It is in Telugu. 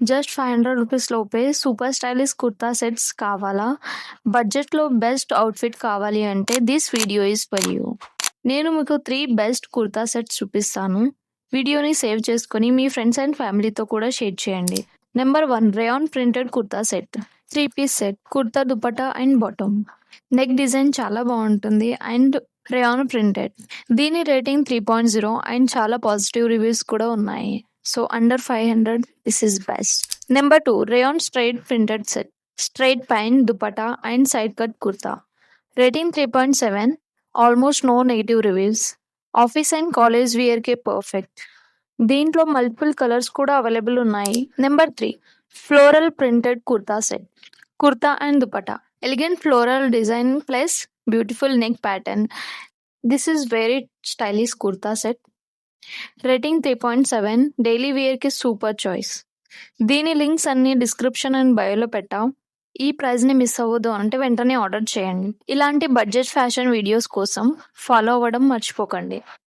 జస్ట్ 500 రూపీస్ లోపే సూపర్ స్టైలిష్ కుర్తా సెట్స్ కావాలా? బడ్జెట్‌లో బెస్ట్ అవుట్‌ఫిట్ కావాలి అంటే this video is for you. నేను మీకు 3 బెస్ట్ కుర్తా సెట్స్ చూపిస్తాను. వీడియోని సేవ్ చేసుకొని మీ ఫ్రెండ్స్ అండ్ ఫ్యామిలీతో కూడా షేర్ చేయండి. Number 1 rayon printed kurta set. 3 piece set. Kurta dupatta and bottom. Neck design చాలా బావుంటుంది అండ్ రేయాన్ ప్రింటెడ్. దీని రేటింగ్ 3.0 అండ్ చాలా పాజిటివ్ రివ్యూస్ కూడా ఉన్నాయి. So under 500 this is best. Number 2 rayon straight printed set. Straight పైన్ dupatta and side cut kurta. Rating 3.7 almost no negative reviews. Office and college వేర్‌కి పర్ఫెక్ట్. దీంట్లో మల్టిపుల్ కలర్స్ కూడా అవైలబుల్ ఉన్నాయి. Number 3 floral printed kurta set. Kurta and dupatta. Elegant floral design plus beautiful neck pattern. This is very stylish kurta set. Rating 3.7 daily వేర్‌కి సూపర్ చాయిస్. దీని లింక్స్ అన్ని డిస్క్రిప్షన్ అండ్ బయోలో పెట్టాం. ఈ ప్రైస్‌ని మిస్ అవ్వద్దు అంటే వెంటనే ఆర్డర్ చేయండి. ఇలాంటి బడ్జెట్ ఫ్యాషన్ వీడియోస్ కోసం ఫాలో అవ్వడం మర్చిపోకండి.